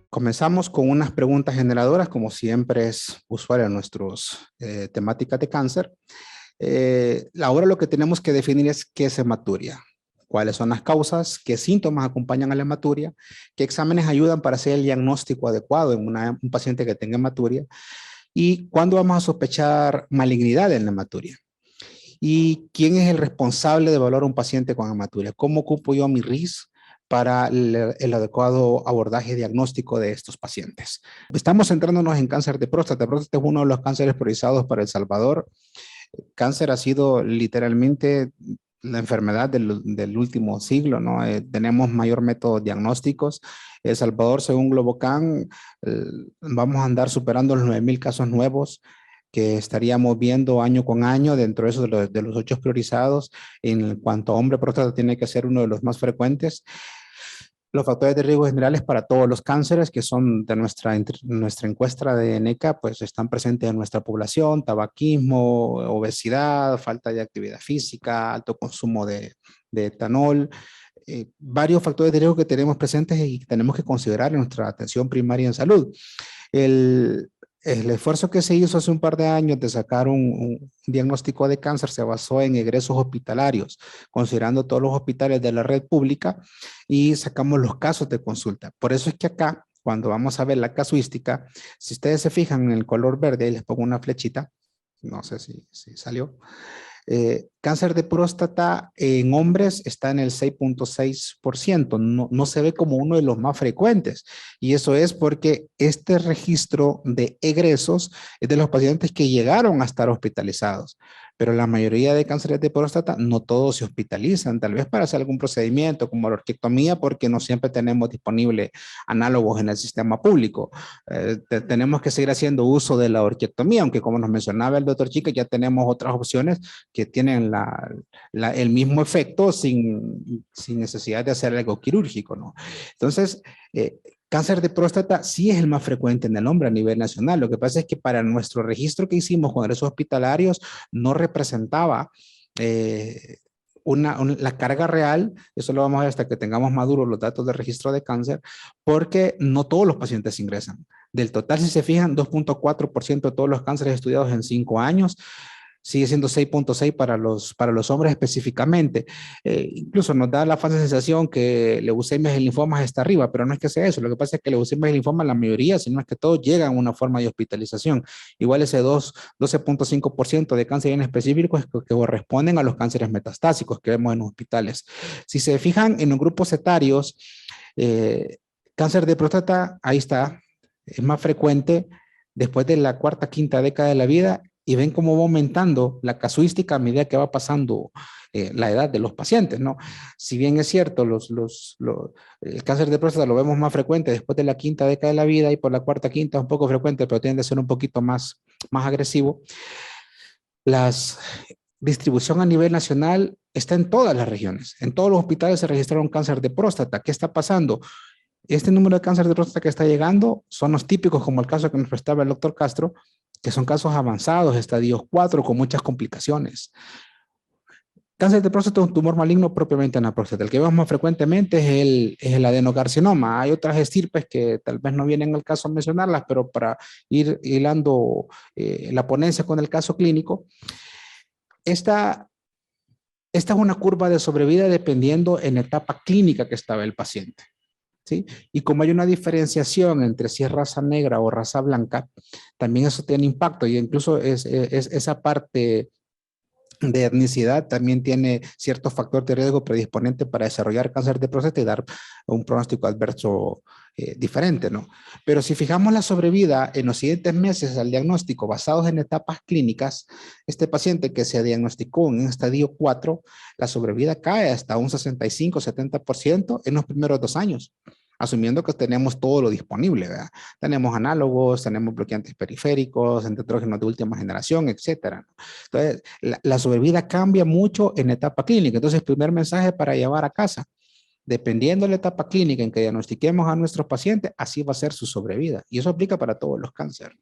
Comenzamos con unas preguntas generadoras, como siempre es usual en nuestras temáticas de cáncer. Ahora lo que tenemos que definir es qué es hematuria, cuáles son las causas, qué síntomas acompañan a la hematuria, qué exámenes ayudan para hacer el diagnóstico adecuado en un paciente que tenga hematuria y cuándo vamos a sospechar malignidad en la hematuria. ¿Y quién es el responsable de evaluar a un paciente con hematuria? ¿Cómo ocupo yo mi RIS para el adecuado abordaje diagnóstico de estos pacientes? Estamos centrándonos en cáncer de próstata. Próstata es uno de los cánceres priorizados para El Salvador. Cáncer ha sido literalmente la enfermedad del último siglo, ¿no? Tenemos mayor método diagnósticos. El Salvador, según Globocan, vamos a andar superando los 9,000 casos nuevos que estaríamos viendo año con año dentro de, esos de los 8 priorizados. En cuanto a hombre próstata, tiene que ser uno de los más frecuentes. Los factores de riesgo generales para todos los cánceres que son de nuestra encuesta de NECA, pues están presentes en nuestra población: tabaquismo, obesidad, falta de actividad física, alto consumo de etanol, varios factores de riesgo que tenemos presentes y tenemos que considerar en nuestra atención primaria en salud. El esfuerzo que se hizo hace un par de años de sacar un diagnóstico de cáncer se basó en egresos hospitalarios, considerando todos los hospitales de la red pública, y sacamos los casos de consulta. Por eso es que acá, cuando vamos a ver la casuística, si ustedes se fijan en el color verde, ahí les pongo una flechita, no sé si salió. Cáncer de próstata en hombres está en el 6.6%, no se ve como uno de los más frecuentes, y eso es porque este registro de egresos es de los pacientes que llegaron a estar hospitalizados, pero la mayoría de cánceres de próstata no todos se hospitalizan, tal vez para hacer algún procedimiento como la orquiectomía, porque no siempre tenemos disponible análogos en el sistema público. Tenemos que seguir haciendo uso de la orquiectomía, aunque como nos mencionaba el doctor Chica, ya tenemos otras opciones que tienen el mismo efecto sin necesidad de hacer algo quirúrgico, ¿no? Entonces, cáncer de próstata sí es el más frecuente en el hombre a nivel nacional. Lo que pasa es que para nuestro registro que hicimos con egresos hospitalarios no representaba la carga real. Eso lo vamos a ver hasta que tengamos maduros los datos de registro de cáncer, porque no todos los pacientes ingresan. Del total, si se fijan, 2.4% de todos los cánceres estudiados en 5 años, sigue siendo 6.6 para los hombres específicamente. Incluso nos da la falsa sensación que leucemias y linfomas está arriba, pero no es que sea eso. Lo que pasa es que leucemias y linfomas, la mayoría, si no es que todos, llegan a una forma de hospitalización. Igual ese 12.5% de cáncer en específico es que corresponden a los cánceres metastásicos que vemos en hospitales. Si se fijan en los grupos etarios, cáncer de próstata, ahí está, es más frecuente después de la cuarta, quinta década de la vida, y ven cómo va aumentando la casuística a medida que va pasando la edad de los pacientes, ¿no? Si bien es cierto, el cáncer de próstata lo vemos más frecuente después de la quinta década de la vida, y por la cuarta, quinta es un poco frecuente, pero tiende a ser un poquito más agresivo. La distribución a nivel nacional está en todas las regiones. En todos los hospitales se registraron cáncer de próstata. ¿Qué está pasando? Este número de cáncer de próstata que está llegando son los típicos, como el caso que nos prestaba el doctor Castro, que son casos avanzados, estadios 4, con muchas complicaciones. Cáncer de próstata es un tumor maligno propiamente en la próstata. El que vemos más frecuentemente es el adenocarcinoma. Hay otras estirpes que tal vez no vienen al caso a mencionarlas, pero para ir hilando la ponencia con el caso clínico, esta es una curva de sobrevida dependiendo en etapa clínica que estaba el paciente, ¿sí? Y como hay una diferenciación entre si es raza negra o raza blanca, también eso tiene impacto, y incluso esa parte de etnicidad también tiene ciertos factores de riesgo predisponente para desarrollar cáncer de próstata y dar un pronóstico adverso diferente, ¿no? Pero si fijamos la sobrevida en los siguientes meses al diagnóstico basados en etapas clínicas, este paciente que se diagnosticó en estadio 4, la sobrevida cae hasta un 65-70% en los primeros 2 años, asumiendo que tenemos todo lo disponible, ¿verdad? Tenemos análogos, tenemos bloqueantes periféricos, antiestrógenos de última generación, etcétera. Entonces, la sobrevida cambia mucho en etapa clínica. Entonces, primer mensaje para llevar a casa: dependiendo de la etapa clínica en que diagnostiquemos a nuestros pacientes, así va a ser su sobrevida. Y eso aplica para todos los cánceres.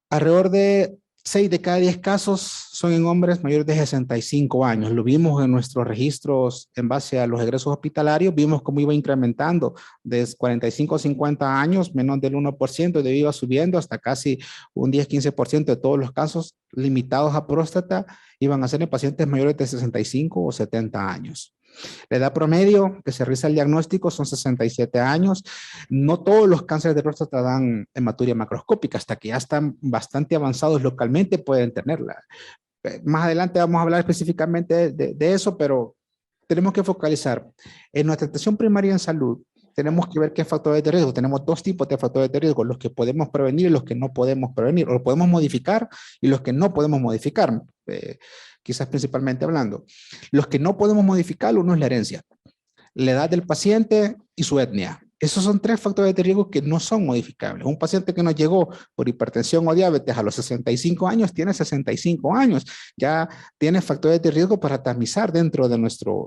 Alrededor de 6 de cada 10 casos son en hombres mayores de 65 años. Lo vimos en nuestros registros en base a los egresos hospitalarios. Vimos cómo iba incrementando desde 45 a 50 años, menos del 1%, de iba subiendo hasta casi un 10-15% de todos los casos limitados a próstata iban a ser en pacientes mayores de 65 o 70 años. La edad promedio que se realiza el diagnóstico son 67 años. No todos los cánceres de próstata dan hematuria macroscópica, hasta que ya están bastante avanzados localmente pueden tenerla. Más adelante vamos a hablar específicamente de eso, pero tenemos que focalizar en nuestra atención primaria en salud. Tenemos que ver qué factores de riesgo. Tenemos dos tipos de factores de riesgo, los que podemos prevenir y los que no podemos prevenir, o los podemos modificar y los que no podemos modificar, quizás principalmente hablando. Los que no podemos modificar, uno es la herencia, la edad del paciente y su etnia. Esos son 3 factores de riesgo que no son modificables. Un paciente que nos llegó por hipertensión o diabetes a los 65 años, tiene 65 años. Ya tiene factores de riesgo para tamizar dentro de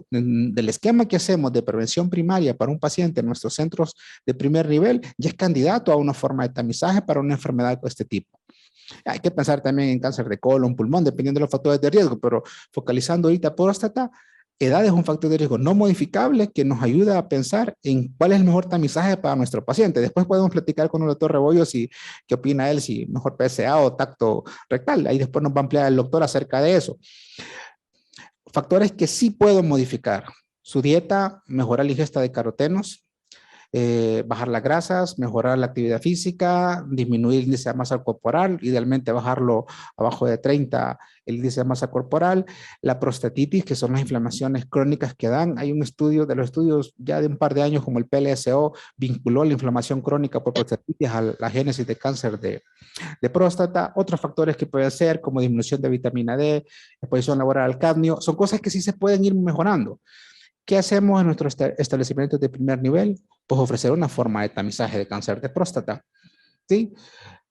del esquema que hacemos de prevención primaria para un paciente en nuestros centros de primer nivel, ya es candidato a una forma de tamizaje para una enfermedad de este tipo. Hay que pensar también en cáncer de colon, pulmón, dependiendo de los factores de riesgo, pero focalizando ahorita próstata, edad es un factor de riesgo no modificable que nos ayuda a pensar en cuál es el mejor tamizaje para nuestro paciente. Después podemos platicar con el doctor Rebollo si qué opina él, si mejor PSA o tacto rectal. Ahí después nos va a ampliar el doctor acerca de eso. Factores que sí puedo modificar. Su dieta, mejorar la ingesta de carotenos, bajar las grasas, mejorar la actividad física, disminuir el índice de masa corporal, idealmente bajarlo abajo de 30 el índice de masa corporal, la prostatitis, que son las inflamaciones crónicas que dan. Hay un estudio, de los estudios ya de un par de años, como el PLSO, vinculó la inflamación crónica por prostatitis a la génesis de cáncer de próstata. Otros factores que pueden ser, como disminución de vitamina D, exposición laboral al cadmio, son cosas que sí se pueden ir mejorando. ¿Qué hacemos en nuestros establecimientos de primer nivel? Pues ofrecer una forma de tamizaje de cáncer de próstata. ¿Sí?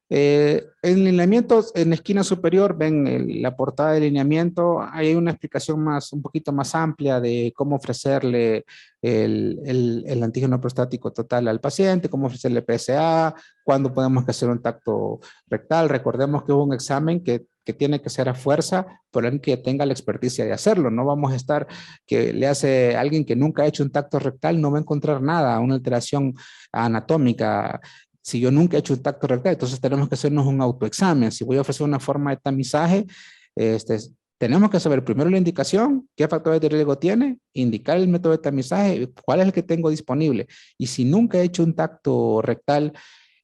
En lineamientos, en la esquina superior, ven la portada de lineamiento, hay una explicación un poquito más amplia de cómo ofrecerle el antígeno prostático total al paciente, cómo ofrecerle PSA, cuándo podemos hacer un tacto rectal. Recordemos que es un examen que tiene que ser a fuerza por alguien que tenga la experticia de hacerlo. No vamos a estar que le hace a alguien que nunca ha hecho un tacto rectal, no va a encontrar nada, una alteración anatómica. Si yo nunca he hecho un tacto rectal, entonces tenemos que hacernos un autoexamen. Si voy a ofrecer una forma de tamizaje, tenemos que saber primero la indicación, qué factores de riesgo tiene, indicar el método de tamizaje, cuál es el que tengo disponible. Y si nunca he hecho un tacto rectal,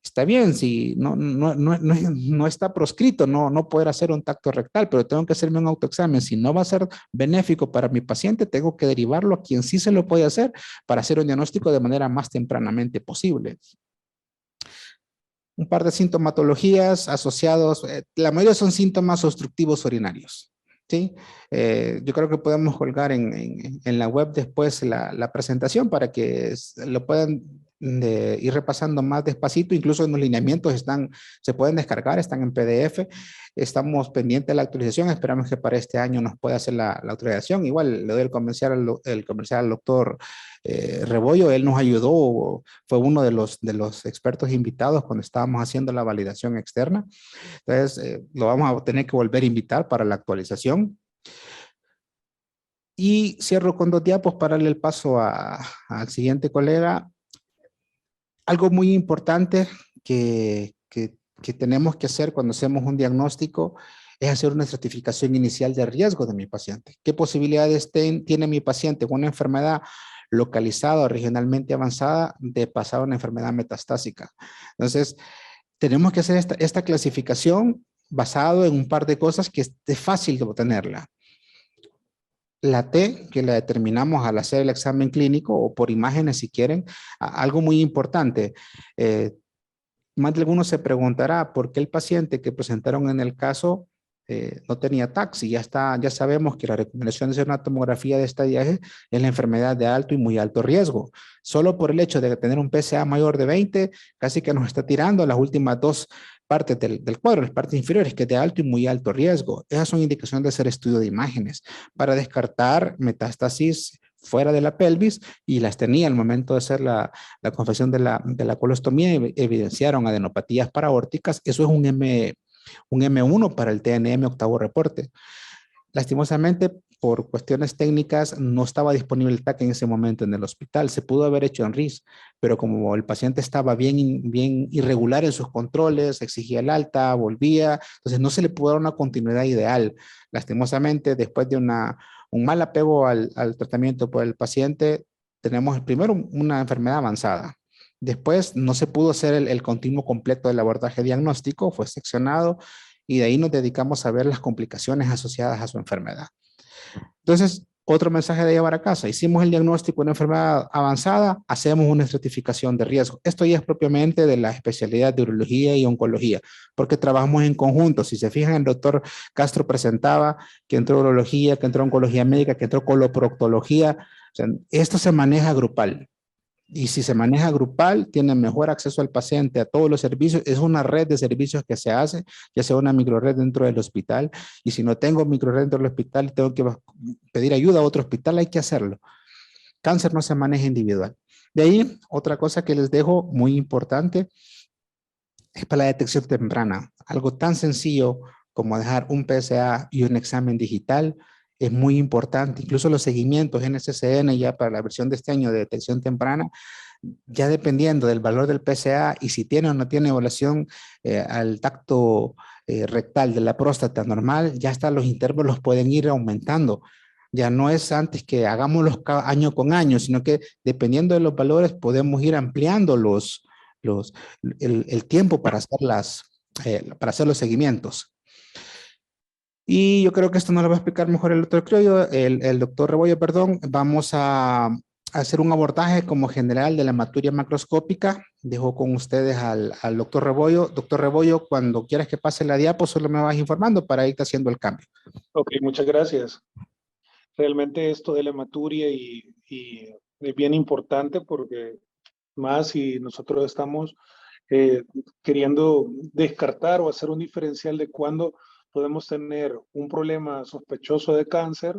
está bien, si no está proscrito, no poder hacer un tacto rectal, pero tengo que hacerme un autoexamen. Si no va a ser benéfico para mi paciente, tengo que derivarlo a quien sí se lo puede hacer para hacer un diagnóstico de manera más tempranamente posible. Un par de sintomatologías asociados, la mayoría son síntomas obstructivos urinarios. ¿Sí? Yo creo que podemos colgar en la web después la presentación para que lo puedan ir repasando más despacito. Incluso en los lineamientos se pueden descargar, están en PDF. Estamos pendientes de la actualización. Esperamos que para este año nos pueda hacer la autorización. Igual le doy el comercial al doctor Rebollo. Él nos ayudó, fue uno de los expertos invitados cuando estábamos haciendo la validación externa. Entonces, lo vamos a tener que volver a invitar para la actualización. Y cierro con 2 diapos para darle el paso al siguiente colega. Algo muy importante que tenemos que hacer cuando hacemos un diagnóstico es hacer una estratificación inicial de riesgo de mi paciente. ¿Qué posibilidades tiene mi paciente con una enfermedad localizada o regionalmente avanzada de pasar a una enfermedad metastásica? Entonces, tenemos que hacer esta clasificación basado en un par de cosas que es fácil de obtenerla. La T, que la determinamos al hacer el examen clínico o por imágenes si quieren. Algo muy importante, más de algunos se preguntará por qué el paciente que presentaron en el caso no tenía TAC. Ya sabemos que la recomendación de hacer una tomografía de estadiaje es la enfermedad de alto y muy alto riesgo. Solo por el hecho de tener un PSA mayor de 20, casi que nos está tirando las últimas 2 partes del cuadro, las partes inferiores, que es de alto y muy alto riesgo. Esas son indicaciones de hacer estudio de imágenes para descartar metástasis fuera de la pelvis, y las tenía al momento de hacer la confección de la colostomía, evidenciaron adenopatías paraórticas. Eso es un un M1 para el TNM octavo reporte. Lastimosamente, por cuestiones técnicas, no estaba disponible el TAC en ese momento en el hospital. Se pudo haber hecho en RIS, pero como el paciente estaba bien irregular en sus controles, exigía el alta, volvía, entonces no se le pudo dar una continuidad ideal. Lastimosamente, después de un mal apego al tratamiento por el paciente, tenemos primero una enfermedad avanzada. Después no se pudo hacer el continuo completo del abordaje diagnóstico, fue seccionado y de ahí nos dedicamos a ver las complicaciones asociadas a su enfermedad. Entonces, otro mensaje de llevar a casa, hicimos el diagnóstico de una enfermedad avanzada, hacemos una estratificación de riesgo. Esto ya es propiamente de la especialidad de urología y oncología, porque trabajamos en conjunto. Si se fijan, el doctor Castro presentaba que entró urología, que entró oncología médica, que entró coloproctología. O sea, esto se maneja grupal. Y si se maneja grupal, tiene mejor acceso al paciente a todos los servicios. Es una red de servicios que se hace, ya sea una microred dentro del hospital. Y si no tengo microred dentro del hospital y tengo que pedir ayuda a otro hospital, hay que hacerlo. Cáncer no se maneja individual. De ahí, otra cosa que les dejo muy importante es para la detección temprana. Algo tan sencillo como dejar un PSA y un examen digital es muy importante. Incluso los seguimientos NCCN ya para la versión de este año de detección temprana, ya dependiendo del valor del PSA y si tiene o no tiene evaluación al tacto rectal de la próstata normal, ya hasta los intervalos pueden ir aumentando. Ya no es antes que hagámoslos año con año, sino que dependiendo de los valores podemos ir ampliando los, el tiempo para hacer los seguimientos. Y yo creo que esto no lo va a explicar mejor el doctor Criollo, el doctor Rebollo, perdón. Vamos a hacer un abordaje como general de la hematuria macroscópica. Dejo con ustedes al doctor Rebollo. Doctor Rebollo, cuando quieras que pase la diapo, solo me vas informando para irte haciendo el cambio. Ok, muchas gracias. Realmente esto de la hematuria es bien importante porque más si nosotros estamos queriendo descartar o hacer un diferencial de cuándo podemos tener un problema sospechoso de cáncer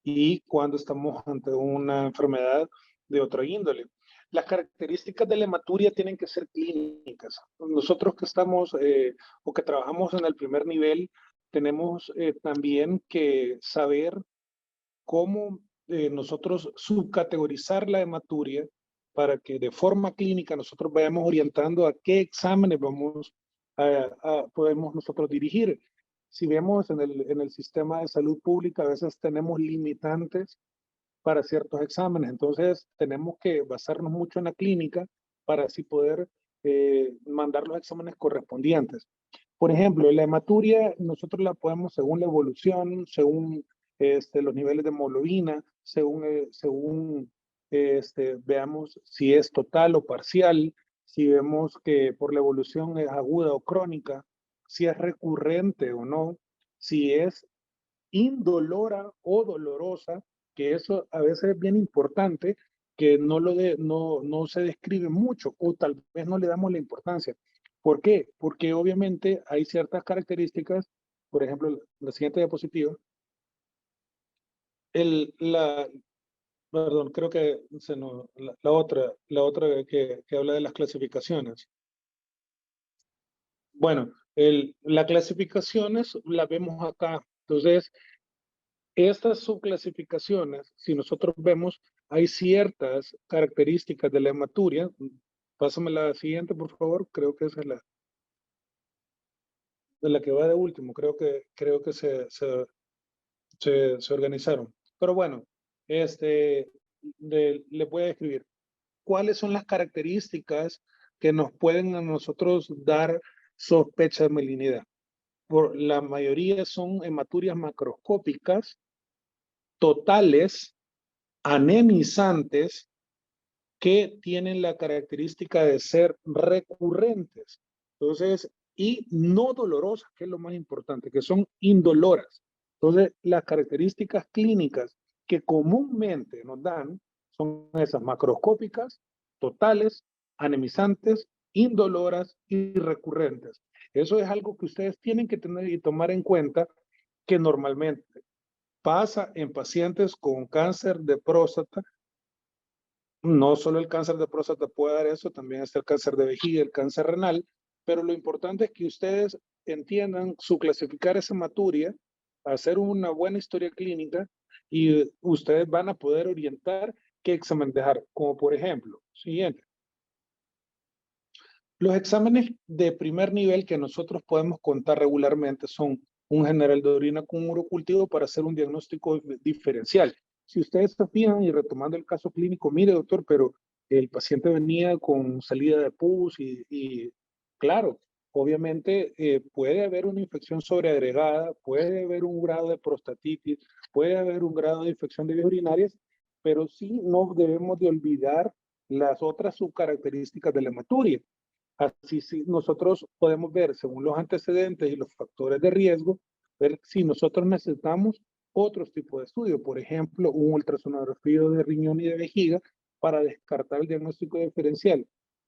y cuando estamos ante una enfermedad de otra índole. Las características de la hematuria tienen que ser clínicas. Nosotros que estamos o que trabajamos en el primer nivel, tenemos también que saber cómo nosotros subcategorizar la hematuria para que de forma clínica nosotros vayamos orientando a qué exámenes podemos nosotros dirigir. Si vemos en el sistema de salud pública, a veces tenemos limitantes para ciertos exámenes, entonces tenemos que basarnos mucho en la clínica para así poder mandar los exámenes correspondientes. Por ejemplo, la hematuria nosotros la podemos según la evolución, según los niveles de hemoglobina, según veamos si es total o parcial, si vemos que por la evolución es aguda o crónica, si es recurrente o no, si es indolora o dolorosa, que eso a veces es bien importante, que no se describe mucho o tal vez no le damos la importancia. ¿Por qué? Porque obviamente hay ciertas características, por ejemplo, la siguiente diapositiva, el, la, perdón, creo que la otra que habla de las clasificaciones. Bueno, las clasificaciones las vemos acá. Entonces, estas subclasificaciones, si nosotros vemos, hay ciertas características de la hematuria. Pásame la siguiente, por favor. Creo que esa es la que va de último. Creo que se organizaron. Pero bueno, le voy a describir cuáles son las características que nos pueden a nosotros dar sospecha de malignidad. Por la mayoría son hematurias macroscópicas, totales, anemizantes, que tienen la característica de ser recurrentes. Entonces, y no dolorosas, que es lo más importante, que son indoloras. Entonces, las características clínicas que comúnmente nos dan son esas macroscópicas, totales, anemizantes, indoloras y recurrentes. Eso es algo que ustedes tienen que tener y tomar en cuenta, que normalmente pasa en pacientes con cáncer de próstata. No solo el cáncer de próstata puede dar eso, también está el cáncer de vejiga, el cáncer renal, pero lo importante es que ustedes entiendan su clasificar esa hematuria, hacer una buena historia clínica y ustedes van a poder orientar qué examen dejar. Como por ejemplo, siguiente. Los exámenes de primer nivel que nosotros podemos contar regularmente son un general de orina con urocultivo para hacer un diagnóstico diferencial. Si ustedes se fijan y retomando el caso clínico, mire doctor, pero el paciente venía con salida de pus y claro, obviamente puede haber una infección sobreagregada, puede haber un grado de prostatitis, puede haber un grado de infección de vías urinarias, pero sí no debemos de olvidar las otras subcaracterísticas de la hematuria. Así sí, nosotros podemos ver, según los antecedentes y los factores de riesgo, ver si nosotros necesitamos otros tipos de estudios, por ejemplo, un ultrasonografía de riñón y de vejiga para descartar el diagnóstico diferencial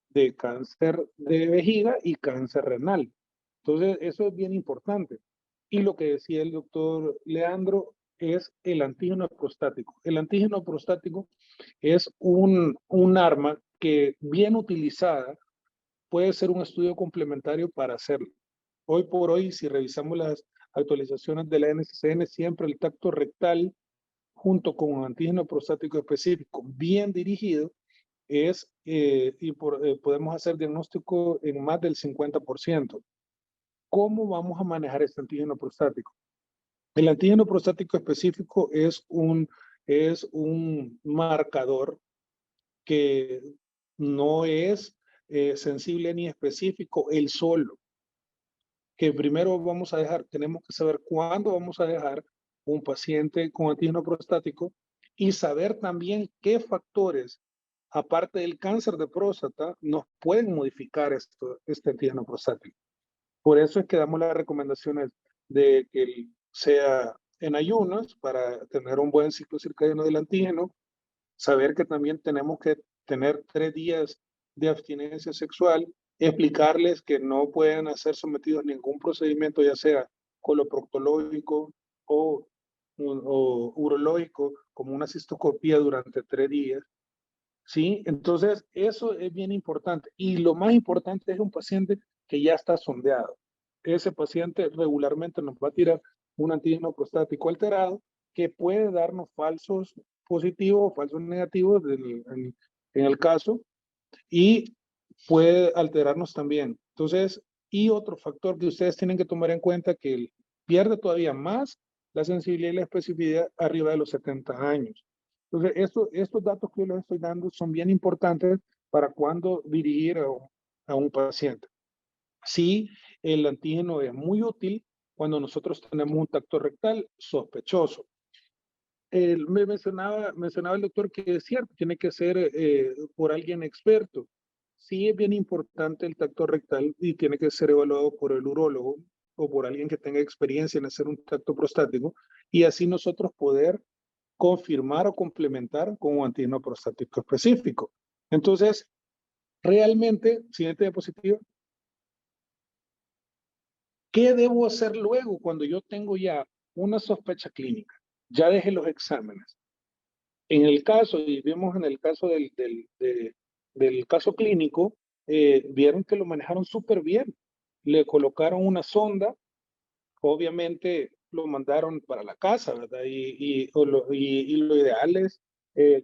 de cáncer de vejiga y cáncer renal. Entonces, eso es bien importante. Y lo que decía el doctor Leandro es el antígeno prostático. El antígeno prostático es un arma que bien utilizada puede ser un estudio complementario para hacerlo. Hoy por hoy, si revisamos las actualizaciones de la NCCN, siempre el tacto rectal junto con un antígeno prostático específico bien dirigido podemos hacer diagnóstico en más del 50%. ¿Cómo vamos a manejar este antígeno prostático? El antígeno prostático específico es un marcador que no es sensible ni específico él solo. Que primero vamos a dejar, tenemos que saber cuándo vamos a dejar un paciente con antígeno prostático y saber también qué factores, aparte del cáncer de próstata, nos pueden modificar este antígeno prostático. Por eso es que damos las recomendaciones de que sea en ayunas para tener un buen ciclo circadiano del antígeno, saber que también tenemos que tener 3 días de abstinencia sexual, explicarles que no pueden ser sometidos a ningún procedimiento, ya sea coloproctológico o urológico, como una cistoscopía durante 3 días. ¿Sí? Entonces, eso es bien importante. Y lo más importante es un paciente que ya está sondeado. Ese paciente regularmente nos va a tirar un antígeno prostático alterado que puede darnos falsos positivos o falsos negativos en el caso y puede alterarnos también. Entonces, y otro factor que ustedes tienen que tomar en cuenta que pierde todavía más la sensibilidad y la especificidad arriba de los 70 años. Entonces, estos datos que yo les estoy dando son bien importantes para cuando dirigir a un paciente. Sí, el antígeno es muy útil cuando nosotros tenemos un tacto rectal sospechoso. Me mencionaba el doctor que es cierto, tiene que ser por alguien experto. Sí es bien importante el tacto rectal y tiene que ser evaluado por el urólogo o por alguien que tenga experiencia en hacer un tacto prostático y así nosotros poder confirmar o complementar con un antígeno prostático específico. Entonces, realmente, siguiente diapositiva, ¿qué debo hacer luego cuando yo tengo ya una sospecha clínica? Ya dejé los exámenes. En el caso, y vimos en el caso del caso clínico, vieron que lo manejaron súper bien. Le colocaron una sonda, obviamente lo mandaron para la casa, ¿verdad? Y lo ideal es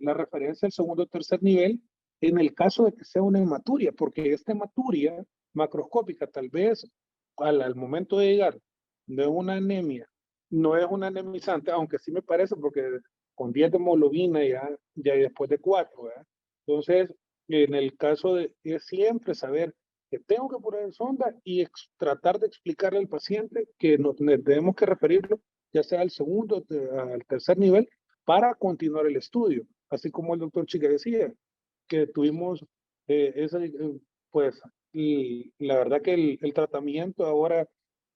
la referencia al segundo o tercer nivel en el caso de que sea una hematuria, porque esta hematuria macroscópica tal vez al momento de llegar de una anemia, no es una anemizante, aunque sí me parece porque con 10 de hemoglobina ya después de 4, ¿verdad? Entonces, en el caso es siempre saber que tengo que poner sonda y tratar de explicarle al paciente que nos tenemos que referirlo ya sea al segundo o al tercer nivel para continuar el estudio. Así como el doctor Chica decía, que tuvimos pues la verdad que el tratamiento ahora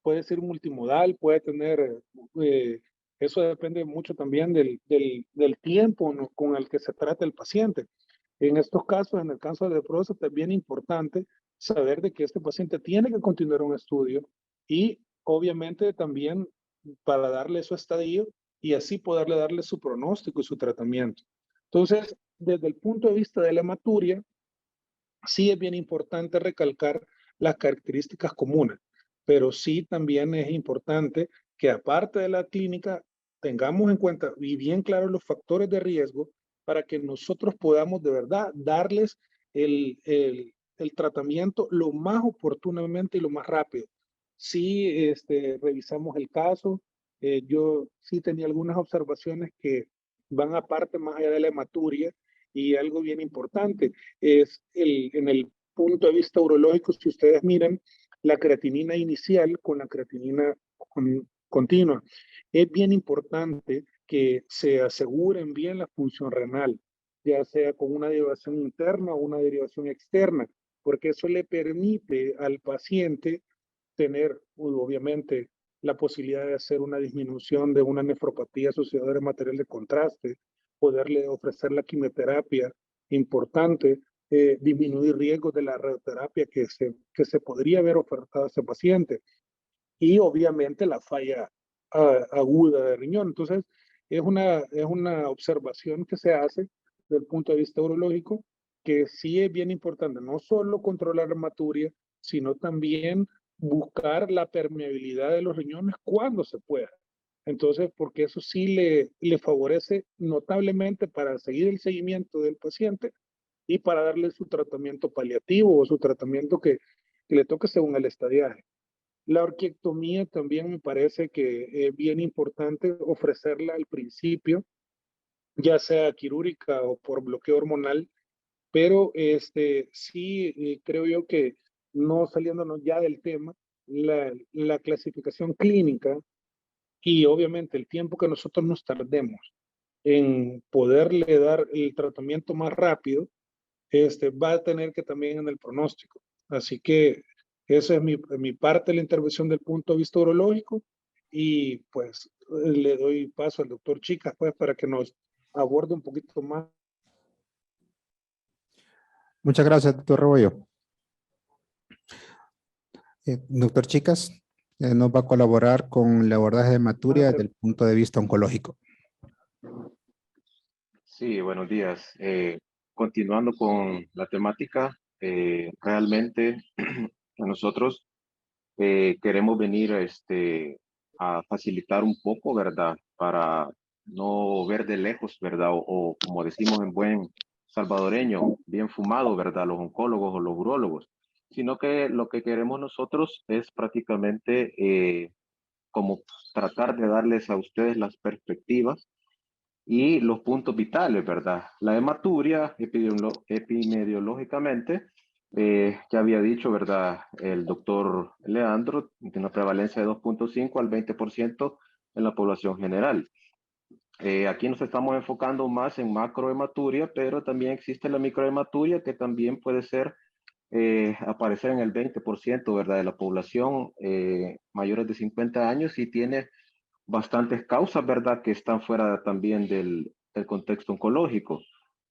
puede ser multimodal, puede tener, eso depende mucho también del tiempo, ¿no?, con el que se trata el paciente. En estos casos, en el caso de próstata, es bien importante saber de que este paciente tiene que continuar un estudio y obviamente también para darle su estadio y así poderle darle su pronóstico y su tratamiento. Entonces, desde el punto de vista de la hematuria, sí es bien importante recalcar las características comunes. pero sí también es importante que aparte de la clínica tengamos en cuenta y bien claros los factores de riesgo para que nosotros podamos de verdad darles el tratamiento lo más oportunamente y lo más rápido. Sí, revisamos el caso. Yo sí tenía algunas observaciones que van aparte más allá de la hematuria y algo bien importante es en el punto de vista urológico, si ustedes miran la creatinina inicial con la creatinina continua. Es bien importante que se aseguren bien la función renal, ya sea con una derivación interna o una derivación externa, porque eso le permite al paciente tener, obviamente, la posibilidad de hacer una disminución de una nefropatía asociada al material de contraste, poderle ofrecer la quimioterapia importante, disminuir riesgos de la radioterapia que se podría haber ofertado a ese paciente y obviamente la falla aguda de riñón. Entonces, es una observación que se hace desde el punto de vista urológico que sí es bien importante, no solo controlar la hematuria, sino también buscar la permeabilidad de los riñones cuando se pueda. Entonces, porque eso sí le favorece notablemente para seguir el seguimiento del paciente y para darle su tratamiento paliativo o su tratamiento que le toque según el estadiaje. La orquiectomía también me parece que es bien importante ofrecerla al principio, ya sea quirúrgica o por bloqueo hormonal, pero sí creo yo que no saliéndonos ya del tema, la clasificación clínica y obviamente el tiempo que nosotros nos tardemos en poderle dar el tratamiento más rápido, va a tener que también en el pronóstico. Así que esa es mi parte de la intervención del punto de vista urológico y pues le doy paso al doctor Chicas pues para que nos aborde un poquito más. Muchas gracias, doctor Rebollo. Doctor Chicas, nos va a colaborar con el abordaje de hematuria desde el punto de vista oncológico. Sí, buenos días. Continuando con la temática, realmente nosotros queremos venir a facilitar un poco, ¿verdad? Para no ver de lejos, ¿verdad? O como decimos en buen salvadoreño, bien fumado, ¿verdad? Los oncólogos o los urólogos, sino que lo que queremos nosotros es prácticamente como tratar de darles a ustedes las perspectivas y los puntos vitales, ¿verdad? La hematuria, epidemiológicamente, ya había dicho, ¿verdad? El doctor Leandro, tiene una prevalencia de 2.5 al 20% en la población general. Aquí nos estamos enfocando más en macrohematuria, pero también existe la microhematuria que también puede ser aparecer en el 20%, ¿verdad? De la población mayores de 50 años y tiene bastantes causas, ¿verdad? Que están fuera también del contexto oncológico.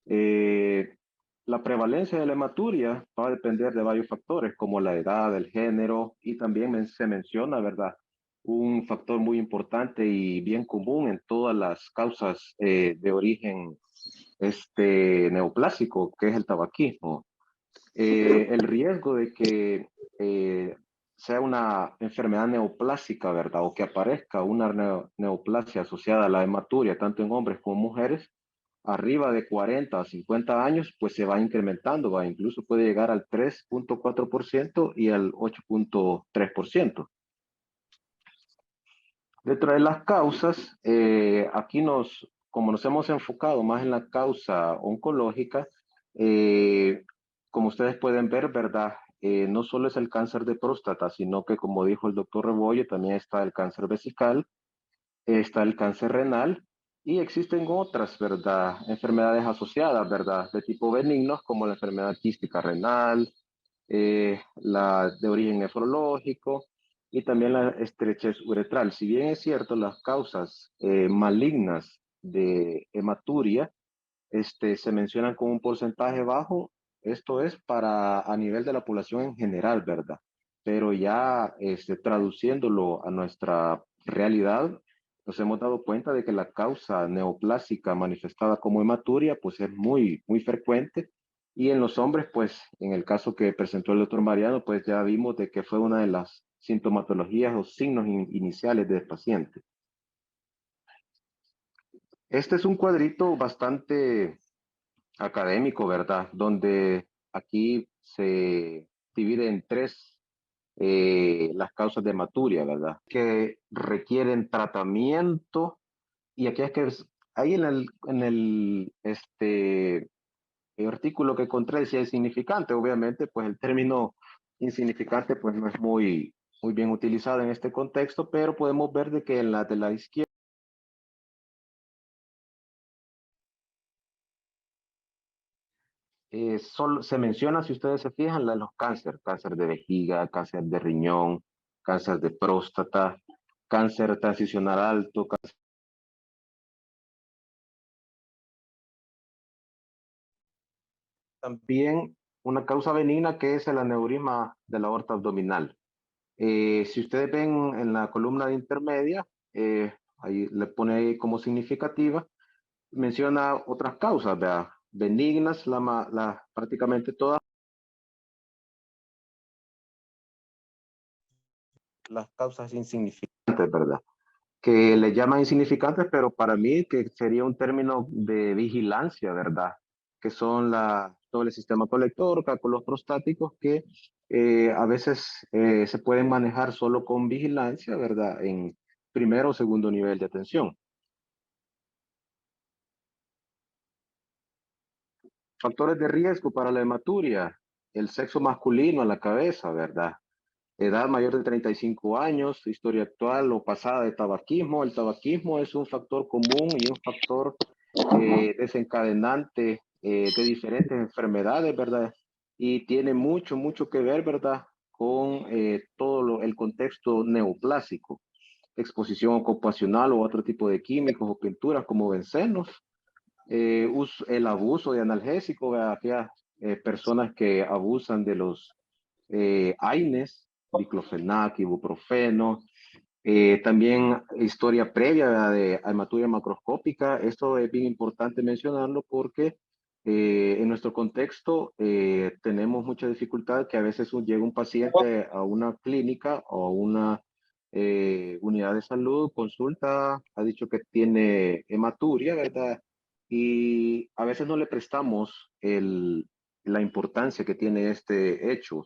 Eh, la prevalencia de la hematuria va a depender de varios factores, como la edad, el género, y también se menciona, ¿verdad? Un factor muy importante y bien común en todas las causas de origen neoplásico, que es el tabaquismo. El riesgo de que sea una enfermedad neoplásica, ¿verdad? O que aparezca una neoplasia asociada a la hematuria, tanto en hombres como mujeres, arriba de 40 a 50 años, pues se va incrementando, va, incluso puede llegar al 3.4% y al 8.3%. Dentro de las causas, aquí como nos hemos enfocado más en la causa oncológica, como ustedes pueden ver, ¿verdad? No solo es el cáncer de próstata, sino que como dijo el doctor Rebollo, también está el cáncer vesical, está el cáncer renal y existen otras, ¿verdad? Enfermedades asociadas, ¿verdad? De tipo benignos como la enfermedad quística renal, la de origen nefrológico y también la estrechez uretral. Si bien es cierto, las causas malignas de hematuria se mencionan con un porcentaje bajo, esto es para a nivel de la población en general, ¿verdad? Pero ya traduciéndolo a nuestra realidad, nos hemos dado cuenta de que la causa neoplásica manifestada como hematuria, pues es muy, muy frecuente. Y en los hombres, pues en el caso que presentó el doctor Mariano, pues ya vimos de que fue una de las sintomatologías o signos iniciales del paciente. Este es un cuadrito bastante académico, ¿verdad? Donde aquí se divide en tres las causas de hematuria, ¿verdad? Que requieren tratamiento y aquí es que ahí el artículo que encontré decía insignificante, obviamente, pues el término insignificante pues no es muy bien utilizado en este contexto, pero podemos ver de que en la de la izquierda solo se menciona, si ustedes se fijan, los cáncer de vejiga, cáncer de riñón, cáncer de próstata, cáncer transicional alto, también una causa benigna que es el aneurisma de la aorta abdominal. Si ustedes ven en la columna de intermedia, ahí le pone ahí como significativa, menciona otras causas, ¿verdad? Benignas, prácticamente todas las causas insignificantes, ¿verdad? Que le llaman insignificantes, pero para mí que sería un término de vigilancia, ¿verdad? Que son todo el sistema colector, cálculos prostáticos que a veces se pueden manejar solo con vigilancia, ¿verdad? En primero o segundo nivel de atención. Factores de riesgo para la hematuria, el sexo masculino a la cabeza, ¿verdad? Edad mayor de 35 años, historia actual o pasada de tabaquismo. El tabaquismo es un factor común y un factor desencadenante de diferentes enfermedades, ¿verdad? Y tiene mucho que ver, ¿verdad? Con todo el contexto neoplásico, exposición ocupacional o otro tipo de químicos o pinturas como bencenos, el abuso de analgésicos, aquellas personas que abusan de los AINES, diclofenac, ibuprofeno, también historia previa de hematuria macroscópica. Esto es bien importante mencionarlo porque en nuestro contexto tenemos mucha dificultad que a veces llega un paciente a una clínica o a una unidad de salud, consulta, ha dicho que tiene hematuria, ¿verdad? Y a veces no le prestamos la importancia que tiene este hecho.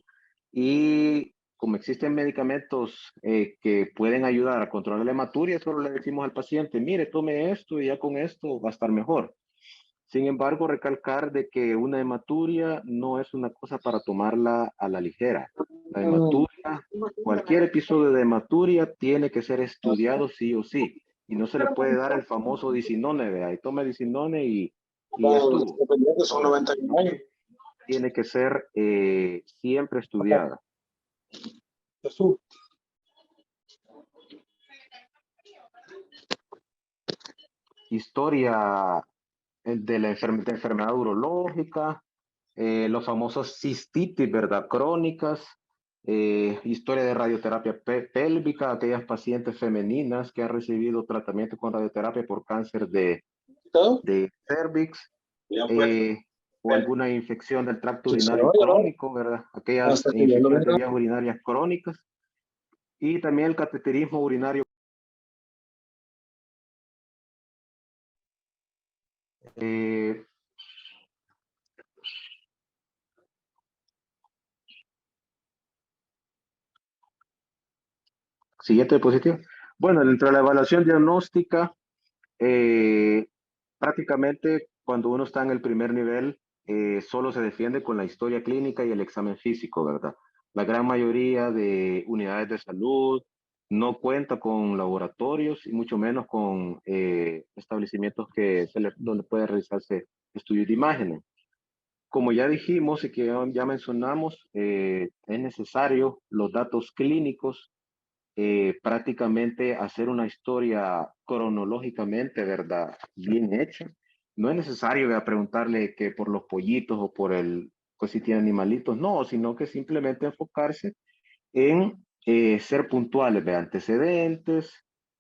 Y como existen medicamentos que pueden ayudar a controlar la hematuria, solo le decimos al paciente, mire, tome esto y ya con esto va a estar mejor. Sin embargo, recalcar de que una hematuria no es una cosa para tomarla a la ligera. La hematuria, cualquier episodio de hematuria tiene que ser estudiado sí o sí. Y no se le puede dar el famoso disinone, vea, y tome disinone y ya estuvo. Tiene que ser siempre estudiada. Historia de la enfermedad urológica, los famosos cistitis, ¿verdad? Crónicas, historia de radioterapia pélvica, aquellas pacientes femeninas que han recibido tratamiento con radioterapia por cáncer de cervix, o alguna infección del tracto urinario crónico, ¿verdad? Aquellas infecciones de vías urinarias crónicas, y también el cateterismo urinario. Siguiente diapositiva. Bueno, dentro de la evaluación diagnóstica, prácticamente cuando uno está en el primer nivel, solo se defiende con la historia clínica y el examen físico, ¿verdad? La gran mayoría de unidades de salud no cuenta con laboratorios y mucho menos con establecimientos donde puede realizarse estudios de imágenes. Como ya dijimos y que ya mencionamos, es necesario los datos clínicos, prácticamente hacer una historia cronológicamente, ¿verdad? Bien hecha. No es necesario preguntarle que por los pollitos o por pues si tiene animalitos, no, sino que simplemente enfocarse en ser puntuales, antecedentes,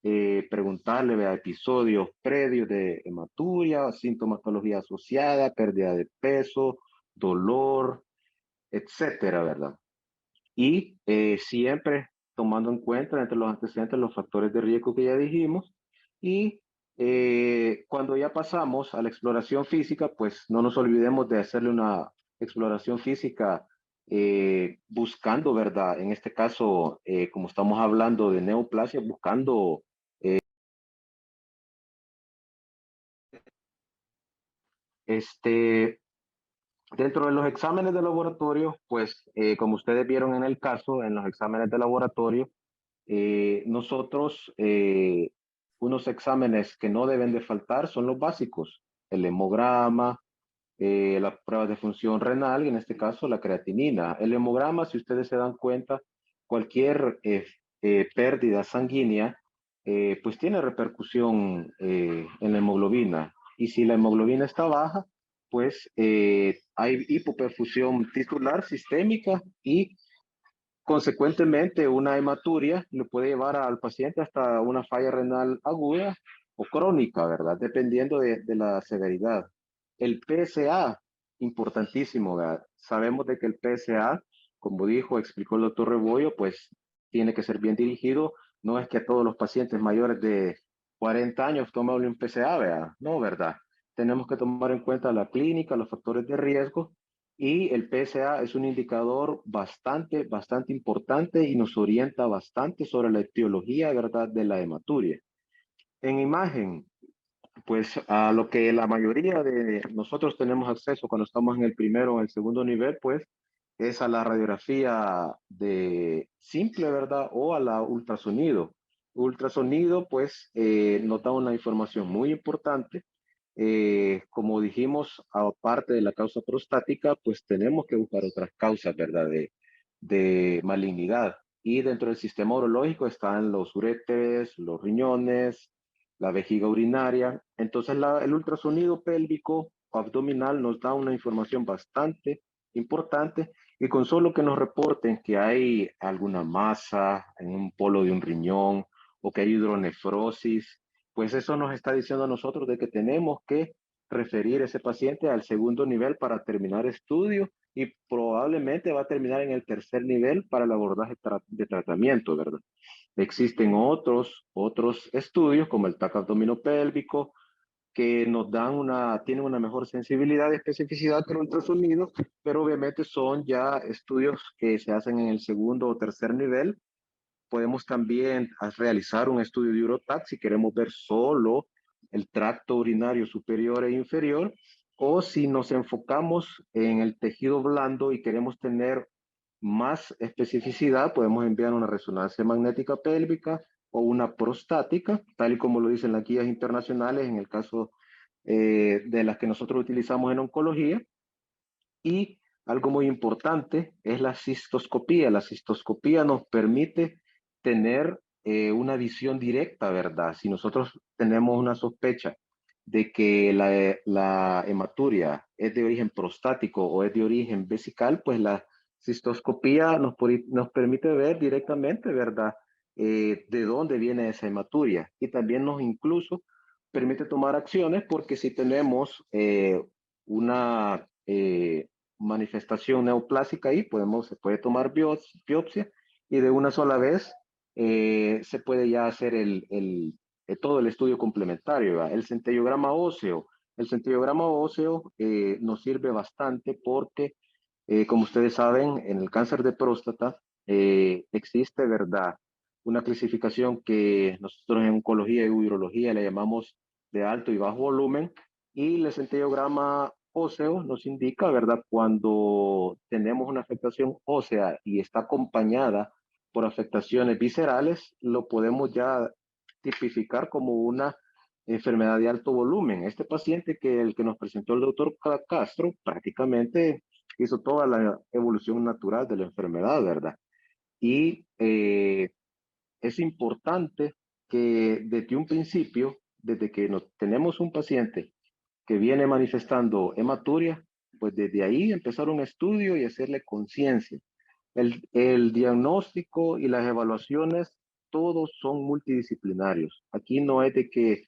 preguntarle episodios previos de hematuria, sintomatología asociada, pérdida de peso, dolor, etcétera, ¿verdad? Y siempre tomando en cuenta entre los antecedentes los factores de riesgo que ya dijimos. Y cuando ya pasamos a la exploración física, pues no nos olvidemos de hacerle una exploración física buscando, ¿verdad? En este caso, como estamos hablando de neoplasia, buscando este, dentro de los exámenes de laboratorio, pues como ustedes vieron en el caso, en los exámenes de laboratorio, nosotros, unos exámenes que no deben de faltar son los básicos, el hemograma, las pruebas de función renal y en este caso la creatinina. El hemograma, si ustedes se dan cuenta, cualquier pérdida sanguínea, pues tiene repercusión en la hemoglobina. Y si la hemoglobina está baja, pues hay hipoperfusión tisular sistémica y consecuentemente, una hematuria le puede llevar al paciente hasta una falla renal aguda o crónica, ¿verdad? Dependiendo de la severidad. El PSA, importantísimo, ¿verdad? Sabemos de que el PSA, como dijo, explicó el doctor Rebollo, pues tiene que ser bien dirigido. No es que a todos los pacientes mayores de 40 años tomen un PSA, ¿verdad? No, ¿verdad? Tenemos que tomar en cuenta la clínica, los factores de riesgo y el PSA es un indicador bastante importante y nos orienta bastante sobre la etiología, ¿verdad?, de la hematuria. En imagen, pues a lo que la mayoría de nosotros tenemos acceso cuando estamos en el primero o el segundo nivel, pues es a la radiografía de simple, ¿verdad? O a la ultrasonido. Ultrasonido, pues, nos da una información muy importante. Como dijimos, aparte de la causa prostática, pues tenemos que buscar otras causas, ¿verdad? De malignidad. Y dentro del sistema urológico están los uréteres, los riñones, la vejiga urinaria. Entonces, el ultrasonido pélvico o abdominal nos da una información bastante importante y con solo que nos reporten que hay alguna masa en un polo de un riñón o que hay hidronefrosis, pues eso nos está diciendo a nosotros de que tenemos que referir ese paciente al segundo nivel para terminar estudio y probablemente va a terminar en el tercer nivel para el abordaje de tratamiento, ¿verdad? Existen otros estudios como el TAC abdominopélvico que nos dan tienen una mejor sensibilidad y especificidad que el ultrasonido, pero obviamente son ya estudios que se hacen en el segundo o tercer nivel. Podemos también realizar un estudio de Urotac si queremos ver solo el tracto urinario superior e inferior, o si nos enfocamos en el tejido blando y queremos tener más especificidad, podemos enviar una resonancia magnética pélvica o una prostática, tal y como lo dicen las guías internacionales en el caso de las que nosotros utilizamos en oncología. Y algo muy importante es la cistoscopía. La cistoscopía nos permite tener una visión directa, ¿verdad? Si nosotros tenemos una sospecha de que la hematuria es de origen prostático o es de origen vesical, pues la cistoscopía nos permite ver directamente, ¿verdad? De dónde viene esa hematuria y también nos incluso permite tomar acciones porque si tenemos una manifestación neoplásica ahí, se puede tomar biopsia y de una sola vez se puede ya hacer todo el estudio complementario, ¿verdad? El centellograma óseo. El centellograma óseo nos sirve bastante porque, como ustedes saben, en el cáncer de próstata existe, ¿verdad?, una clasificación que nosotros en oncología y urología le llamamos de alto y bajo volumen, y el centellograma óseo nos indica, ¿verdad?, cuando tenemos una afectación ósea y está acompañada por afectaciones viscerales, lo podemos ya tipificar como una enfermedad de alto volumen. Este paciente el que nos presentó el doctor Castro prácticamente hizo toda la evolución natural de la enfermedad, ¿verdad? Y es importante que desde un principio, desde que tenemos un paciente que viene manifestando hematuria, pues desde ahí empezar un estudio y hacerle conciencia. El diagnóstico y las evaluaciones, todos son multidisciplinarios. Aquí no es de que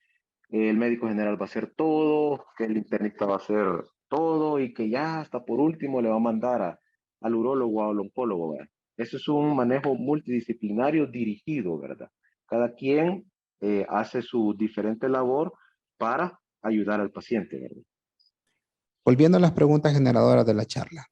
el médico general va a hacer todo, que el internista va a hacer todo y que ya hasta por último le va a mandar al urólogo o al oncólogo, ¿verdad? Eso es un manejo multidisciplinario dirigido, ¿verdad? Cada quien hace su diferente labor para ayudar al paciente, ¿verdad? Volviendo a las preguntas generadoras de la charla.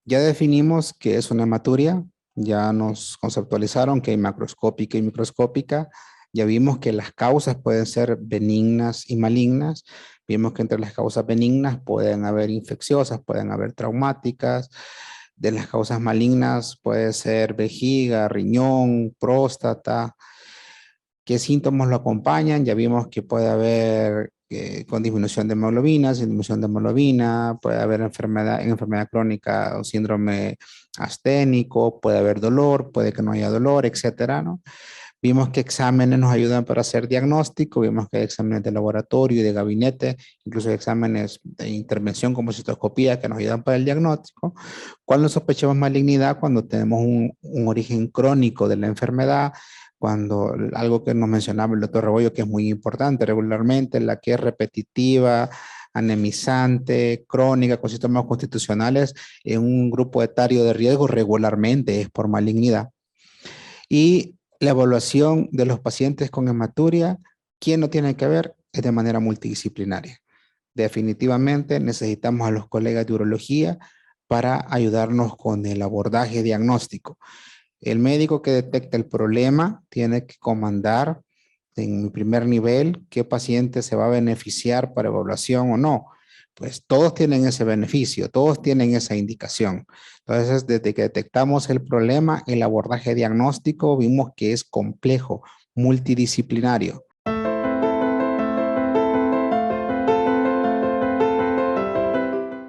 Ya definimos qué es una hematuria, ya nos conceptualizaron que hay macroscópica y microscópica, ya vimos que las causas pueden ser benignas y malignas, vimos que entre las causas benignas pueden haber infecciosas, pueden haber traumáticas, de las causas malignas puede ser vejiga, riñón, próstata. ¿Qué síntomas lo acompañan? Ya vimos que puede haber con disminución de hemoglobina, sin disminución de hemoglobina, puede haber enfermedad crónica o síndrome asténico, puede haber dolor, puede que no haya dolor, etcétera, ¿no? Vimos que exámenes nos ayudan para hacer diagnóstico, vimos que hay exámenes de laboratorio y de gabinete, incluso exámenes de intervención como citoscopía que nos ayudan para el diagnóstico. ¿Cuándo sospechamos malignidad? Cuando tenemos un origen crónico de la enfermedad, cuando algo que nos mencionaba el doctor Rebollo, que es muy importante regularmente, la que es repetitiva, anemizante, crónica, con síntomas constitucionales en un grupo etario de riesgo regularmente es por malignidad. Y la evaluación de los pacientes con hematuria, ¿quién no tiene que ver? Es de manera multidisciplinaria. Definitivamente necesitamos a los colegas de urología para ayudarnos con el abordaje diagnóstico. El médico que detecta el problema tiene que comandar en mi primer nivel qué paciente se va a beneficiar para evaluación o no. Pues todos tienen ese beneficio, todos tienen esa indicación. Entonces, desde que detectamos el problema, el abordaje diagnóstico vimos que es complejo, multidisciplinario.